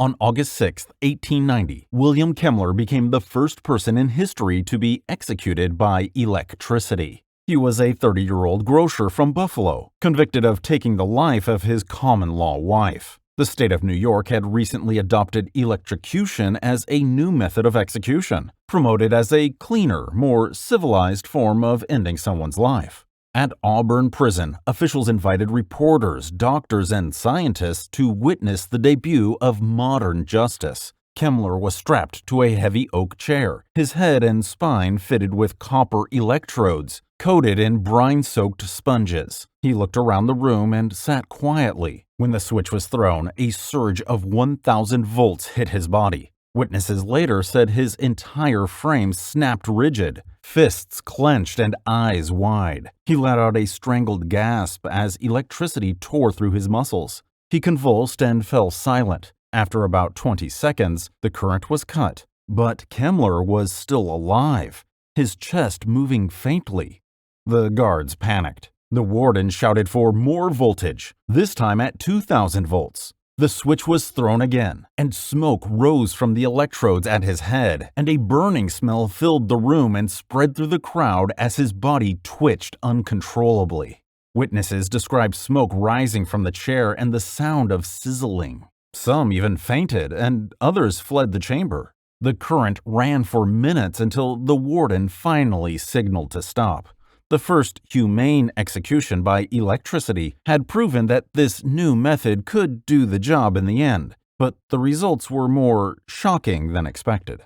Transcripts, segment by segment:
On August 6, 1890, William Kemmler became the first person in history to be executed by electricity. He was a 30-year-old grocer from Buffalo, convicted of taking the life of his common-law wife. The state of New York had recently adopted electrocution as a new method of execution, promoted as a cleaner, more civilized form of ending someone's life. At Auburn Prison, officials invited reporters, doctors, and scientists to witness the debut of modern justice. Kemmler was strapped to a heavy oak chair, his head and spine fitted with copper electrodes, coated in brine-soaked sponges. He looked around the room and sat quietly. When the switch was thrown, a surge of 1,000 volts hit his body. Witnesses later said his entire frame snapped rigid, fists clenched and eyes wide. He let out a strangled gasp as electricity tore through his muscles. He convulsed and fell silent. After about 20 seconds, the current was cut, but Kemmler was still alive, his chest moving faintly. The guards panicked. The warden shouted for more voltage, this time at 2,000 volts. The switch was thrown again, and smoke rose from the electrodes at his head, and a burning smell filled the room and spread through the crowd as his body twitched uncontrollably. Witnesses described smoke rising from the chair and the sound of sizzling. Some even fainted, and others fled the chamber. The current ran for minutes until the warden finally signaled to stop. The first humane execution by electricity had proven that this new method could do the job in the end, but the results were more shocking than expected.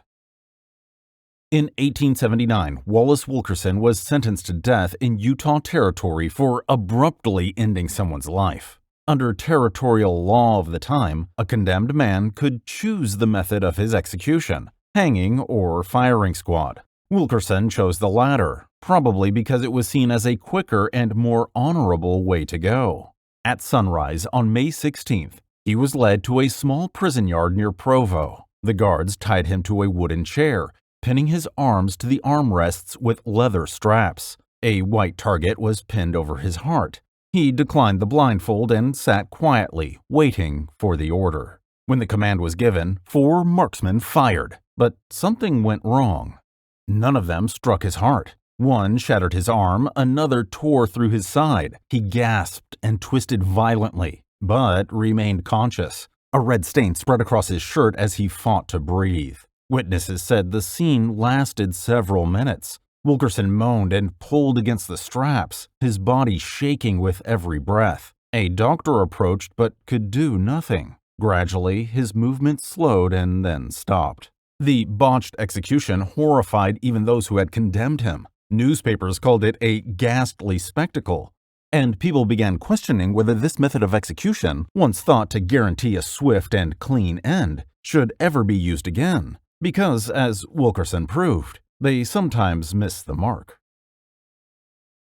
In 1879, Wallace Wilkerson was sentenced to death in Utah Territory for abruptly ending someone's life. Under territorial law of the time, a condemned man could choose the method of his execution, hanging or firing squad. Wilkerson chose the latter, probably because it was seen as a quicker and more honorable way to go. At sunrise on May 16th, he was led to a small prison yard near Provo. The guards tied him to a wooden chair, pinning his arms to the armrests with leather straps. A white target was pinned over his heart. He declined the blindfold and sat quietly, waiting for the order. When the command was given, 4 marksmen fired, but something went wrong. None of them struck his heart. One shattered his arm, another tore through his side. He gasped and twisted violently, but remained conscious. A red stain spread across his shirt as he fought to breathe. Witnesses said the scene lasted several minutes. Wilkerson moaned and pulled against the straps, his body shaking with every breath. A doctor approached but could do nothing. Gradually, his movement slowed and then stopped. The botched execution horrified even those who had condemned him. Newspapers called it a ghastly spectacle, and people began questioning whether this method of execution, once thought to guarantee a swift and clean end, should ever be used again, because, as Wilkerson proved, they sometimes miss the mark.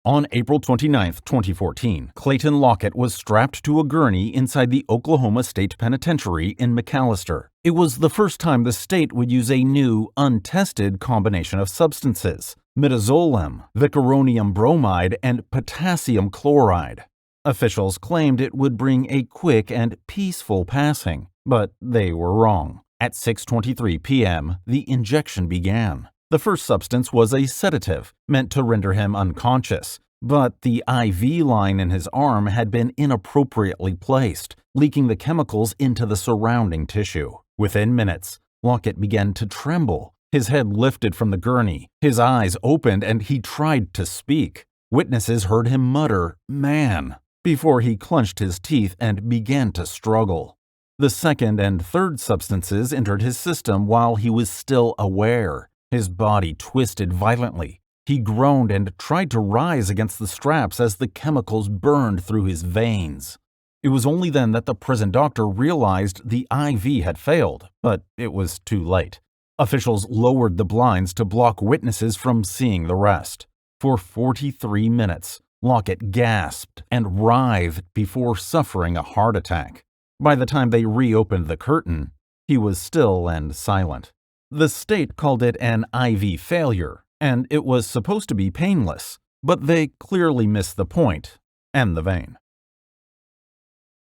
On April 29, 2014, Clayton Lockett was strapped to a gurney inside the Oklahoma State Penitentiary in McAlester. It was the first time the state would use a new, untested combination of substances: midazolam, vicuronium bromide, and potassium chloride. Officials claimed it would bring a quick and peaceful passing, but they were wrong. At 6:23 p.m., the injection began. The first substance was a sedative, meant to render him unconscious, but the IV line in his arm had been inappropriately placed, leaking the chemicals into the surrounding tissue. Within minutes, Lockett began to tremble. His head lifted from the gurney, his eyes opened, and he tried to speak. Witnesses heard him mutter, "Man," before he clenched his teeth and began to struggle. The second and third substances entered his system while he was still aware. His body twisted violently. He groaned and tried to rise against the straps as the chemicals burned through his veins. It was only then that the prison doctor realized the IV had failed, but it was too late. Officials lowered the blinds to block witnesses from seeing the rest. For 43 minutes, Lockett gasped and writhed before suffering a heart attack. By the time they reopened the curtain, he was still and silent. The state called it an IV failure, and it was supposed to be painless, but they clearly missed the point and the vein.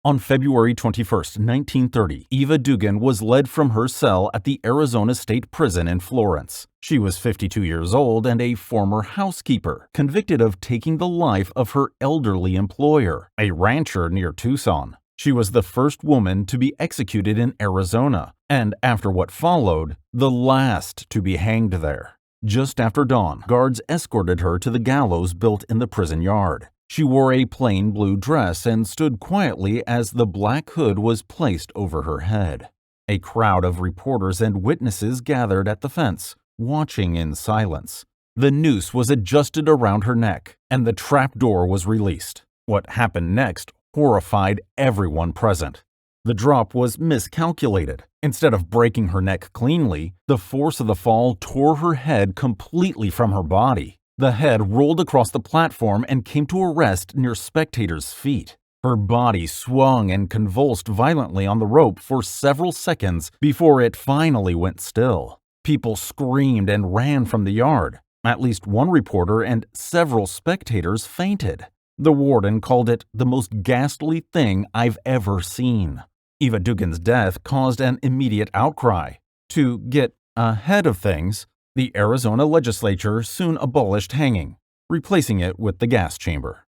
On February 21, 1930, Eva Dugan was led from her cell at the Arizona State Prison in Florence. She was 52 years old and a former housekeeper, convicted of taking the life of her elderly employer, a rancher near Tucson. She was the first woman to be executed in Arizona, and after what followed, the last to be hanged there. Just after dawn, guards escorted her to the gallows built in the prison yard. She wore a plain blue dress and stood quietly as the black hood was placed over her head. A crowd of reporters and witnesses gathered at the fence, watching in silence. The noose was adjusted around her neck, and the trap door was released. What happened next horrified everyone present. The drop was miscalculated. Instead of breaking her neck cleanly, the force of the fall tore her head completely from her body. The head rolled across the platform and came to a rest near spectators' feet. Her body swung and convulsed violently on the rope for several seconds before it finally went still. People screamed and ran from the yard. At least one reporter and several spectators fainted. The warden called it the most ghastly thing I've ever seen. Eva Dugan's death caused an immediate outcry. To get ahead of things, the Arizona legislature soon abolished hanging, replacing it with the gas chamber.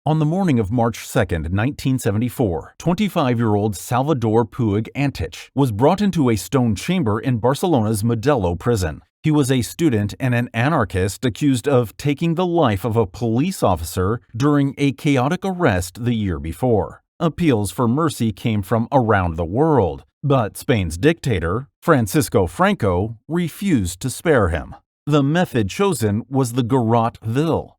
On the morning of March 2, 1974, 25-year-old Salvador Puig Antich was brought into a stone chamber in Barcelona's Modelo prison. He was a student and an anarchist accused of taking the life of a police officer during a chaotic arrest the year before. Appeals for mercy came from around the world, but Spain's dictator, Francisco Franco, refused to spare him. The method chosen was the Garrote,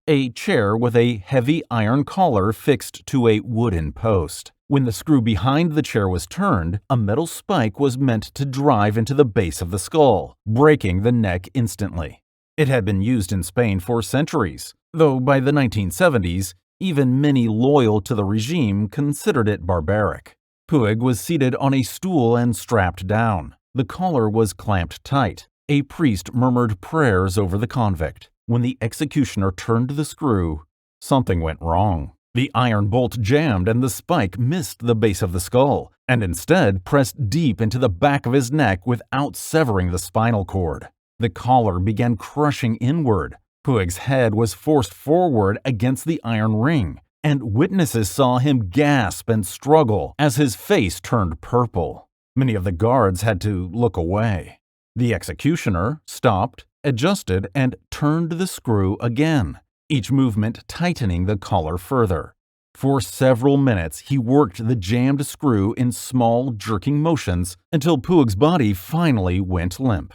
a chair with a heavy iron collar fixed to a wooden post. When the screw behind the chair was turned, a metal spike was meant to drive into the base of the skull, breaking the neck instantly. It had been used in Spain for centuries, though by the 1970s, even many loyal to the regime considered it barbaric. Puig was seated on a stool and strapped down. The collar was clamped tight. A priest murmured prayers over the convict. When the executioner turned the screw, something went wrong. The iron bolt jammed and the spike missed the base of the skull, and instead pressed deep into the back of his neck without severing the spinal cord. The collar began crushing inward. Puig's head was forced forward against the iron ring, and witnesses saw him gasp and struggle as his face turned purple. Many of the guards had to look away. The executioner stopped, adjusted, and turned the screw again, each movement tightening the collar further. For several minutes, he worked the jammed screw in small, jerking motions until Puig's body finally went limp.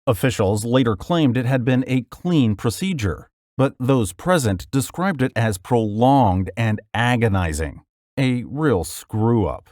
Officials later claimed it had been a clean procedure, but those present described it as prolonged and agonizing. A real screw-up.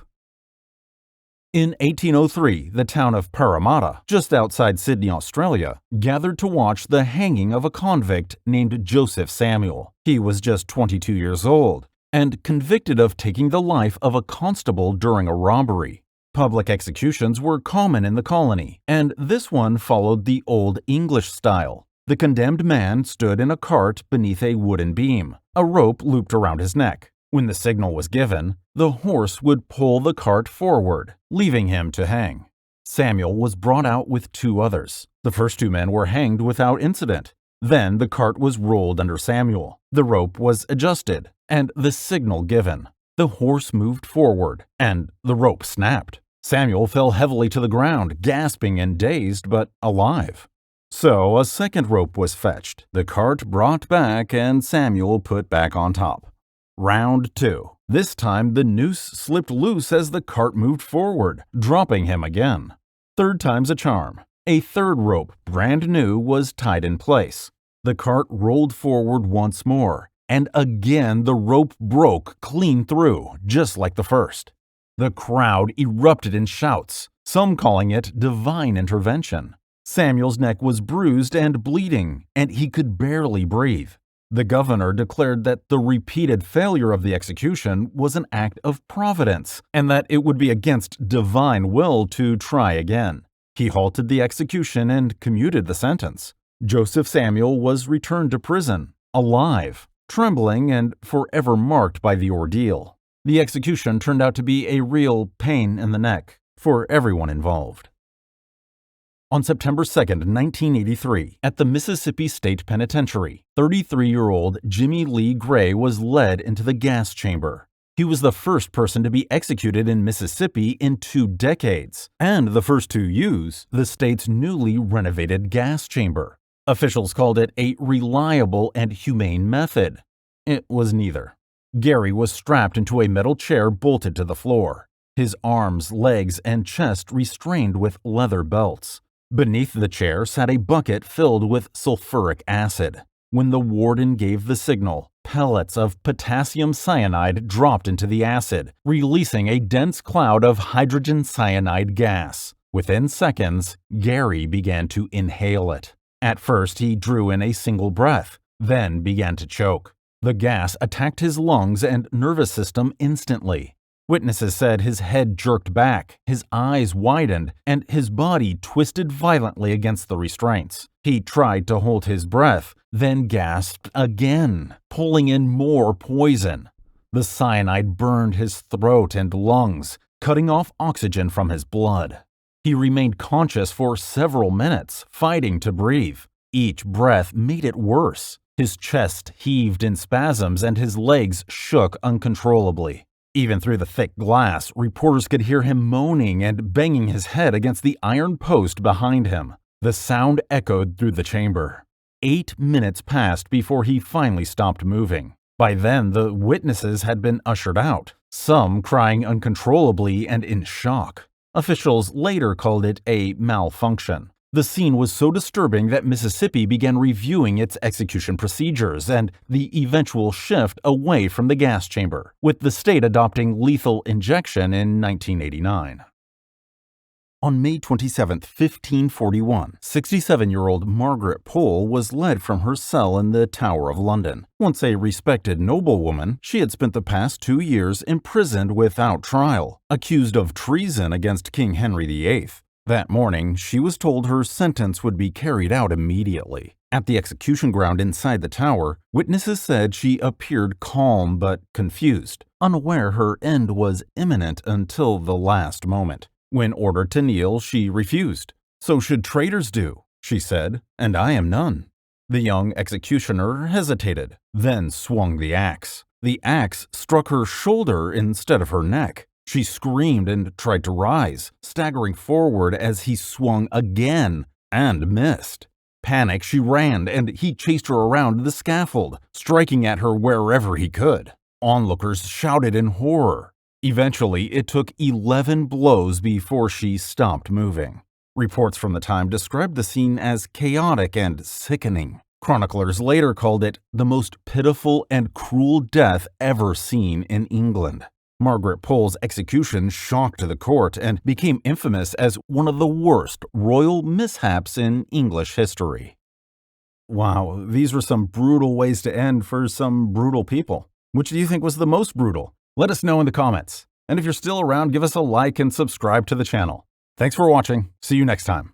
In 1803, the town of Parramatta, just outside Sydney, Australia, gathered to watch the hanging of a convict named Joseph Samuel. He was just 22 years old and convicted of taking the life of a constable during a robbery. Public executions were common in the colony, and this one followed the Old English style. The condemned man stood in a cart beneath a wooden beam, a rope looped around his neck. When the signal was given, the horse would pull the cart forward, leaving him to hang. Samuel was brought out with two others. The first two men were hanged without incident. Then the cart was rolled under Samuel. The rope was adjusted, and the signal given. The horse moved forward, and the rope snapped. Samuel fell heavily to the ground, gasping and dazed, but alive. So a second rope was fetched, the cart brought back, and Samuel put back on top. Round 2. This time the noose slipped loose as the cart moved forward, dropping him again. Third time's a charm. A third rope, brand new, was tied in place. The cart rolled forward once more, and again the rope broke clean through, just like the first. The crowd erupted in shouts, some calling it divine intervention. Samuel's neck was bruised and bleeding, and he could barely breathe. The governor declared that the repeated failure of the execution was an act of providence, and that it would be against divine will to try again. He halted the execution and commuted the sentence. Joseph Samuel was returned to prison, alive, trembling, and forever marked by the ordeal. The execution turned out to be a real pain in the neck for everyone involved. On September 2, 1983, at the Mississippi State Penitentiary, 33-year-old Jimmy Lee Gray was led into the gas chamber. He was the first person to be executed in Mississippi in 2 decades, and the first to use the state's newly renovated gas chamber. Officials called it a reliable and humane method. It was neither. Gary was strapped into a metal chair bolted to the floor, his arms, legs, and chest restrained with leather belts. Beneath the chair sat a bucket filled with sulfuric acid. When the warden gave the signal, pellets of potassium cyanide dropped into the acid, releasing a dense cloud of hydrogen cyanide gas. Within seconds, Gary began to inhale it. At first, he drew in a single breath, then began to choke. The gas attacked his lungs and nervous system instantly. Witnesses said his head jerked back, his eyes widened, and his body twisted violently against the restraints. He tried to hold his breath, then gasped again, pulling in more poison. The cyanide burned his throat and lungs, cutting off oxygen from his blood. He remained conscious for several minutes, fighting to breathe. Each breath made it worse. His chest heaved in spasms and his legs shook uncontrollably. Even through the thick glass, reporters could hear him moaning and banging his head against the iron post behind him. The sound echoed through the chamber. 8 minutes passed before he finally stopped moving. By then, the witnesses had been ushered out, some crying uncontrollably and in shock. Officials later called it a malfunction. The scene was so disturbing that Mississippi began reviewing its execution procedures and the eventual shift away from the gas chamber, with the state adopting lethal injection in 1989. On May 27, 1541, 67-year-old Margaret was led from her cell in the Tower of London. Once a respected noblewoman, she had spent the past 2 years imprisoned without trial, accused of treason against King Henry VIII. That morning, she was told her sentence would be carried out immediately. At the execution ground inside the tower, witnesses said she appeared calm but confused, unaware her end was imminent until the last moment. When ordered to kneel, she refused. "So should traitors do," she said, "and I am none." The young executioner hesitated, then swung the axe. The axe struck her shoulder instead of her neck. She screamed and tried to rise, staggering forward as he swung again and missed. Panicked, she ran, and he chased her around the scaffold, striking at her wherever he could. Onlookers shouted in horror. Eventually, it took 11 blows before she stopped moving. Reports from the time described the scene as chaotic and sickening. Chroniclers later called it the most pitiful and cruel death ever seen in England. Margaret Pole's execution shocked the court and became infamous as one of the worst royal mishaps in English history. Wow, these were some brutal ways to end for some brutal people. Which do you think was the most brutal? Let us know in the comments. And if you're still around, give us a like and subscribe to the channel. Thanks for watching. See you next time.